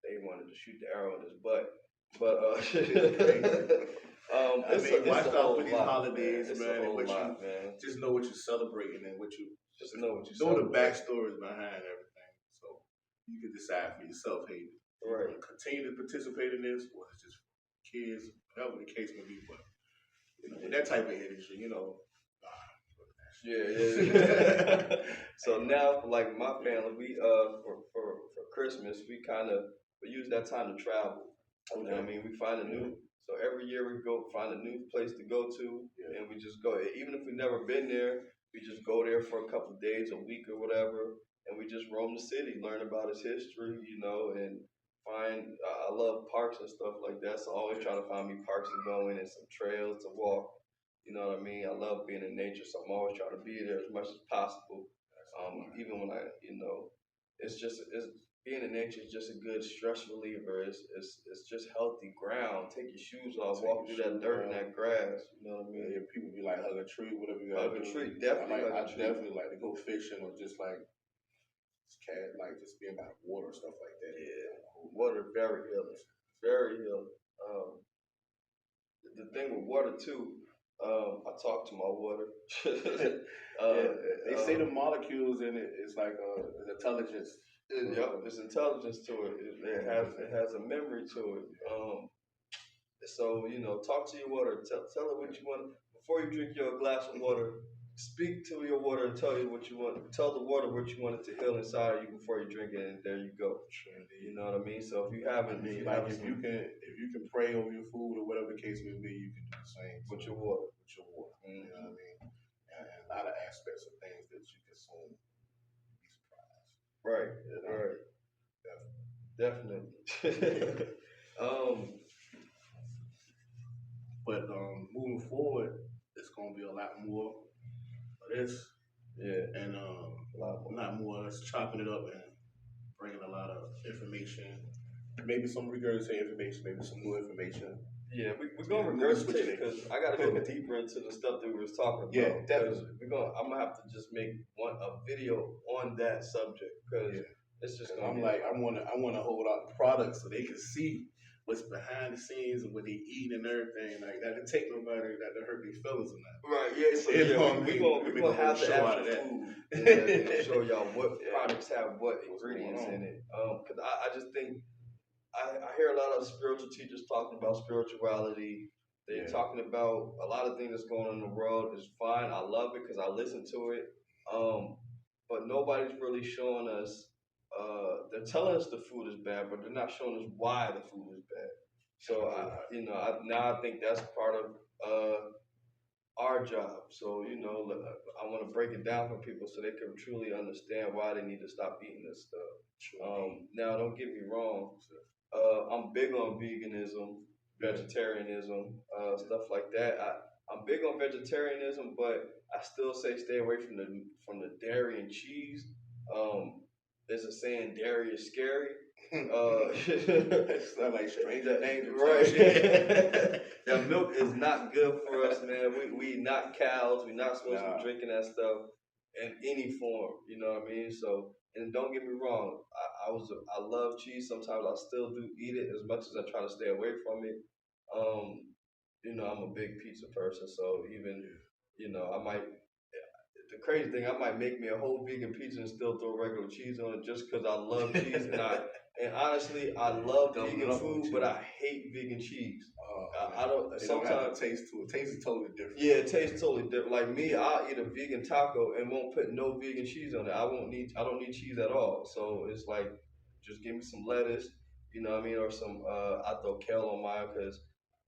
They wanted to shoot the arrow in his butt, but watch out for these holidays, man. Man. Just know what you're celebrating and what you know the backstories behind everything, so you can decide for yourself. Hey, right? Continue to participate in this, or it's just kids, whatever the case may be. But with that type of energy, Yeah. So now, like my family, we for Christmas, we use that time to travel. Okay. You know what I mean? We find so every year we go find a new place to go to, and we just go. Even if we've never been there, we just go there for a couple of days, a week or whatever, and we just roam the city, learn about its history, and find. I love parks and stuff like that, so I always try to find me parks to go in and some trails to walk. You know what I mean? I love being in nature, so I'm always trying to be there as much as possible. Even when it's being in nature is just a good stress reliever. It's just healthy ground. Take your shoes off, walk through that dirt and that grass. You know what I mean? Yeah, people be like hug a tree, whatever you hug a tree. Definitely, I definitely like to go fishing or just like just being by water and stuff like that. Yeah, water very healing, very healing. The thing with water too. I talk to my water. They say the molecules in it is like intelligence. There's intelligence to it. It has a memory to it. So talk to your water. Tell it what you want before you drink your glass of water. Speak to your water and tell you what you want. Tell the water what you want it to heal inside of you before you drink it, and there you go. You know what I mean? So if you haven't, if you can pray over your food or whatever the case may be, you can do the same with your water. Mm-hmm. You know what I mean? And a lot of aspects of things that you consume, you'd be surprised. Right. Right. Definitely. But moving forward, it's gonna be a lot more of this. Yeah. And a lot more. Let's chopping it up and bringing a lot of information. Maybe some regurgitated information, maybe some new information. Yeah, we're gonna regurgitate because I gotta go deeper into the stuff that we was talking about. Yeah, definitely. I'm gonna have to just make a video on that subject because it's just gonna. I'm like, I wanna hold out the products so they can see what's behind the scenes and what they eat and everything like that. To take nobody that to hurt these fellas or not. Right. Yeah. So we're gonna have the actual food and show y'all what products have what ingredients in it. Because I just think. I hear a lot of spiritual teachers talking about spirituality. They're talking about a lot of things that's going on in the world. It's fine. I love it because I listen to it. But nobody's really showing us. They're telling us the food is bad, but they're not showing us why the food is bad. So I think that's part of our job. So I want to break it down for people so they can truly understand why they need to stop eating this stuff. Now, don't get me wrong. I'm big on veganism, vegetarianism, stuff like that. I'm big on vegetarianism, but I still say stay away from the dairy and cheese. There's a saying, dairy is scary. It's not like stranger danger, right? That milk is not good for us, man. We not cows. We're not supposed to be drinking that stuff in any form. You know what I mean? So, and don't get me wrong. I love cheese. Sometimes I still do eat it as much as I try to stay away from it. I'm a big pizza person, so even I might. The crazy thing, I might make me a whole vegan pizza and still throw regular cheese on it just because I love cheese and honestly I love vegan food, but I hate vegan cheese. I don't. Sometimes taste to it. Taste is totally different. Yeah, it tastes totally different. Like me, I'll eat a vegan taco and won't put no vegan cheese on it. I don't need cheese at all. So it's like, just give me some lettuce, you know what I mean, or some. I throw kale on mine because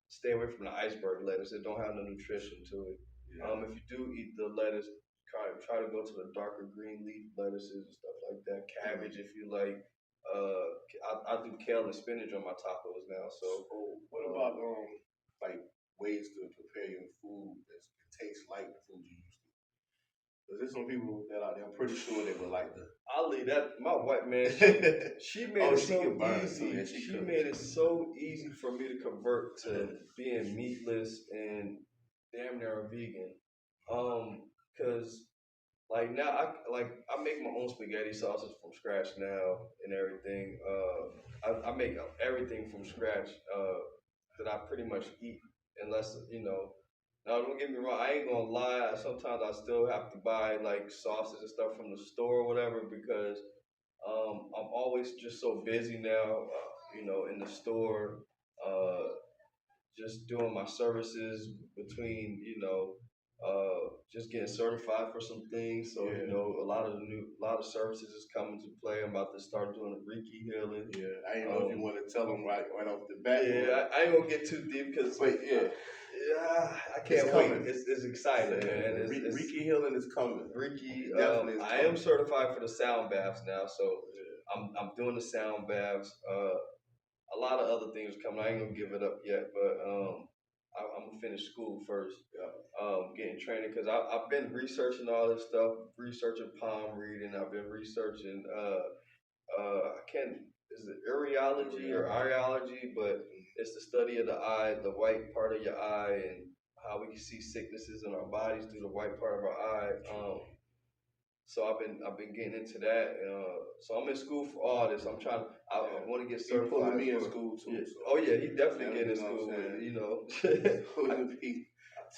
stay away from the iceberg lettuce. It don't have no nutrition to it. Yeah. If you do eat the lettuce, try to go to the darker green leaf lettuces and stuff like that. Cabbage, if you like. I do kale and spinach on my tacos now. So what about like ways to prepare your food that tastes like the food you used to? Because there's some people that out there, I'm pretty sure they would like the. I'll leave that. My wife, man, she made it so easy. She made it so easy for me to convert to being meatless and damn near a vegan. Cause like now, I make my own spaghetti sauces from scratch now and everything. I make everything from scratch that I pretty much eat, unless Now don't get me wrong, I ain't gonna lie. Sometimes I still have to buy like sauces and stuff from the store or whatever because I'm always just so busy now. In the store, just doing my services between just getting certified for some things. So a lot of services is coming to play. I'm about to start doing the Reiki healing. Yeah, I ain't know if you want to tell them right off the bat. Yeah, I ain't gonna get too deep because I can't wait. It's exciting, man. Reiki healing is coming. Reiki, I am certified for the sound baths now, so I'm doing the sound baths. A lot of other things coming. I ain't gonna give it up yet, but I'm gonna finish school first. Getting training because I've been researching all this stuff, researching palm reading. I've been researching is it uriology or iridology, but it's the study of the eye, the white part of your eye, and how we can see sicknesses in our bodies through the white part of our eye. So I've been getting into that. So I'm in school for all this. I want to get certified. You're pulling me in school too. Yeah. So. Oh yeah, he definitely getting in school.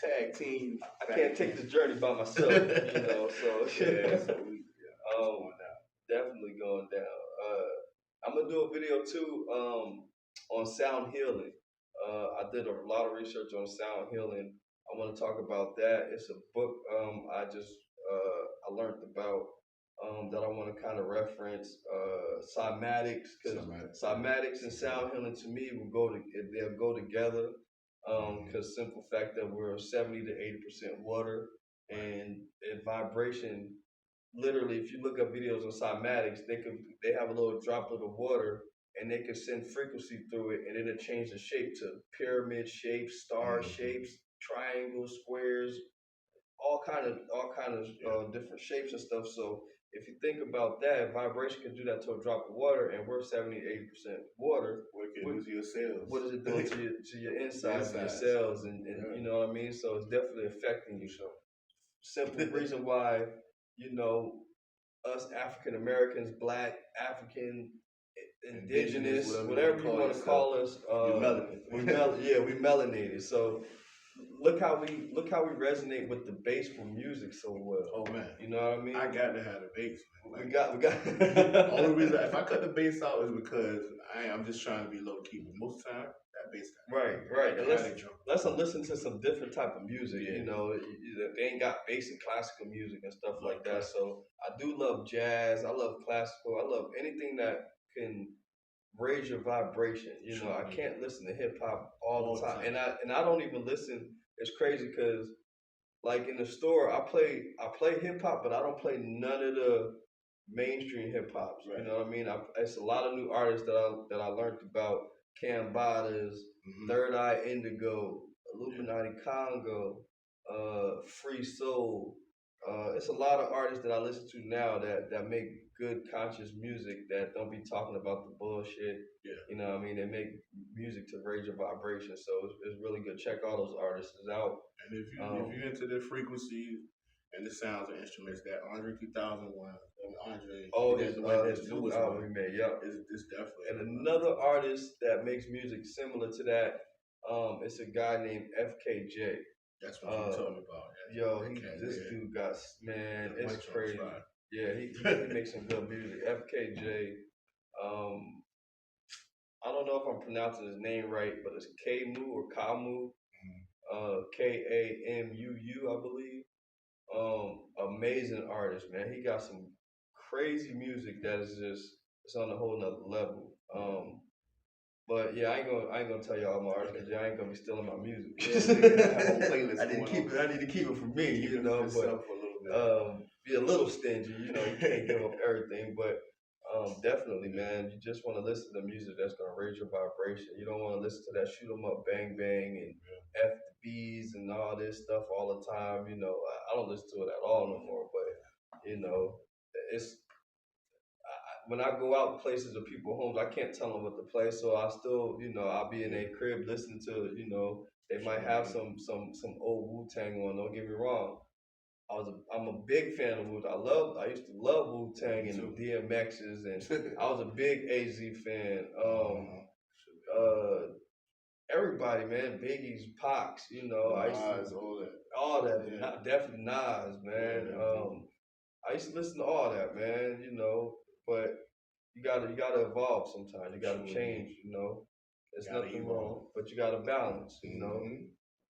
Tag team. I can't take the journey by myself. So definitely going down. I'm gonna do a video too on sound healing. I did a lot of research on sound healing. I want to talk about that. It's a book I learned about that I want to kind of reference. Cymatics, because cymatics and sound healing to me they'll go together. Because simple fact that we're 70 to 80% water, and vibration. Literally, if you look up videos on cymatics, they have a little droplet of water, and they can send frequency through it, and it'll change the shape to pyramid shapes, star shapes, triangles, squares, all different shapes and stuff. So if you think about that, vibration can do that to a drop of water, and we're 70-80% water. What it can do to your cells? What is it doing to your insides, your cells, and you know what I mean? So it's definitely affecting you. So simple reason why, you know, us African Americans, Black, African, indigenous, whatever you want to call us, we melanated. So look how we resonate with the bassful music so well. Oh man, you know what I mean? I got to have the bass. Man. We got. The only reason if I cut the bass out is because I'm just trying to be low key. But most of the time, that bass. Right. And let's listen to some different type of music. Yeah. You know, they ain't got bass and classical music and stuff like that. So I do love jazz. I love classical. I love anything that can raise your vibration. You know, I can't listen to hip hop all the time. And I don't even listen. It's crazy because like in the store, I play hip hop, but I don't play none of the mainstream hip hops. Right. You know what I mean? It's a lot of new artists that I learned about. Cambadas, Third Eye Indigo, Illuminati Congo, Free Soul. It's a lot of artists that I listen to now that make good conscious music that don't be talking about the bullshit. Yeah. You know what I mean? They make music to raise your vibration. So it's really good. Check all those artists out. And if you're into the frequency and the sounds and instruments that Andre 3001, his newest album he made, it's definitely. And another artist that makes music similar to that, it's a guy named FKJ. That's what you're talking about. Yo, this dude got, man, it's crazy. Yeah, he makes some good music. FKJ. I don't know if I'm pronouncing his name right, but it's Kamu or Kamu. Kamuu, I believe. Amazing artist, man. He got some crazy music that is it's on a whole nother level. But yeah, I ain't gonna tell y'all my artists because y'all ain't gonna be stealing my music. I need to keep it for me, you know. But be a little stingy, you know. You can't give up everything, but definitely, man. You just want to listen to music that's gonna raise your vibration. You don't want to listen to that shoot 'em up, bang bang, and F the bees and all this stuff all the time. You know, I don't listen to it at all no more. But you know, when I go out places or people's homes, I can't tell them what to play. So I still, you know, I'll be in a crib listening to, you know, they might have some old Wu-Tang on. Don't get me wrong. I'm a big fan of Wu. I used to love Wu-Tang and the DMXs, and I was a big AZ fan. Everybody, man, Biggie's, Pacs, you know, Nas, all that, yeah. Definitely Nas, man. I used to listen to all that, man, you know, but you gotta evolve sometimes. You gotta change, you know. There's nothing wrong, but you gotta balance, you know.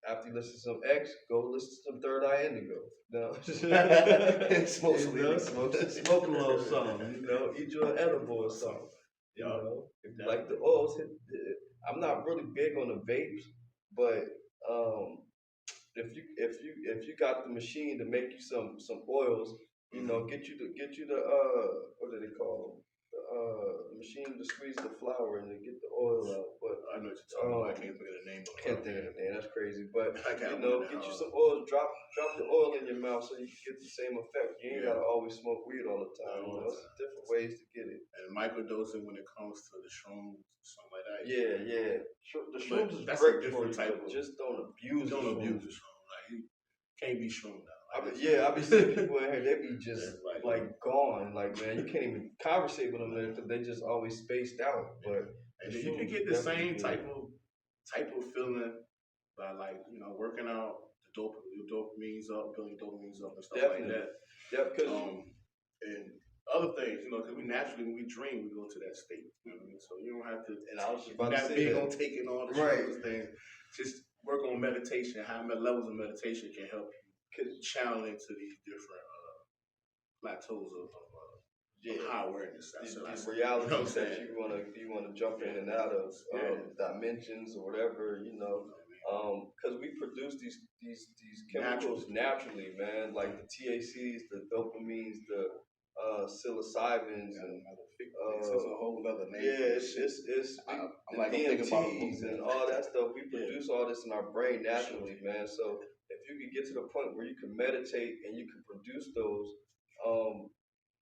After you listen to some X, go listen to some Third Eye Indigo. No. Smoke a little something, you know. Eat your edible or something. You know, if you like the oils, I'm not really big on the vapes, but if you got the machine to make you some oils, you know, get you the what do they call them? The machine to squeeze the flour and to get the oil out. But I know what you're talking about. I can't think of the name. Can't think of the name. That's crazy. But you know, get you some oil. Drop the oil in your mouth so you can get the same effect. You ain't gotta always smoke weed all the time. You know, there's different ways to get it. And microdosing when it comes to the shrooms, something like that. Yeah. The shrooms is that's great a different for you, type of. Just don't abuse the shroom. Like you can't be shroomed out. I be seeing people in here, they be just like gone. Like, man, you can't even conversate with them because they just always spaced out. But and you can get the same type of feeling by, like, you know, working out, your dopamine's up, building dopamine's up and stuff like that. Yep. And other things, you know, because we naturally, when we dream, we go to that state. You know what I mean? So you don't have to. And I was just about to say big on taking all the things. Just work on meditation. How many levels of meditation can help you channel into these different plateaus of high awareness. These realities that you wanna jump in and out of dimensions or whatever, you know. Because we produce these chemicals naturally, man. Like the THCs, the dopamines, the psilocybins, and it's a whole other name. Yeah, it's DMTs and all that stuff. We produce all this in our brain naturally, man. So if if you can get to the point where you can meditate and you can produce those,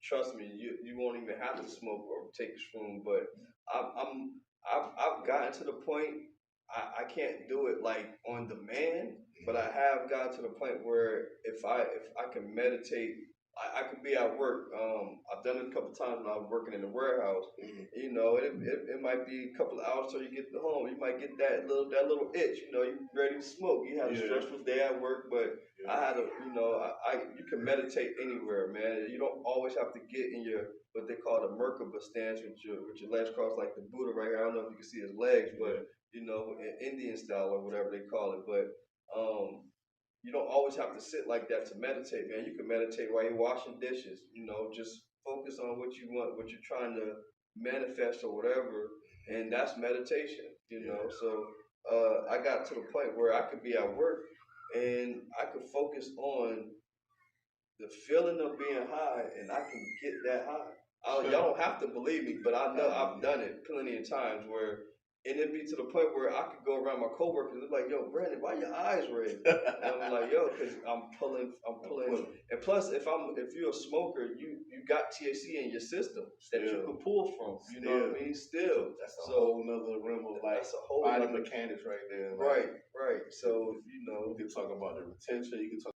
trust me, you won't even have to smoke or take a shroom. But I've gotten to the point. I can't do it like on demand, but I have gotten to the point where if I can meditate, I could be at work. I've done it a couple times when I was working in the warehouse. You know, it might be a couple of hours till you get to home. You might get that little itch. You know, you ready to smoke. You had a stressful day at work, but I had you can meditate anywhere, man. You don't always have to get in your what they call the Merkaba stance with your legs crossed like the Buddha right here. I don't know if you can see his legs, but you know, in Indian style or whatever they call it. But you don't always have to sit like that to meditate, man. You can meditate while you're washing dishes. You know, just focus on what you want, what you're trying to manifest or whatever, and that's meditation. You know, so I got to the point where I could be at work and I could focus on the feeling of being high, and I can get that high. Y'all don't have to believe me, but I know I've done it plenty of times where, and it'd be to the point where I could go around my coworkers and be like, "Yo, Brandon, why your eyes red?" And I'm like, "Yo, because I'm pulling." And plus, if you're a smoker, you got THC in your system that you can pull from. You know what I mean? Still, that's a whole nother realm of like body mechanics right there. Like, right. So you know, you can talk about the retention. You can talk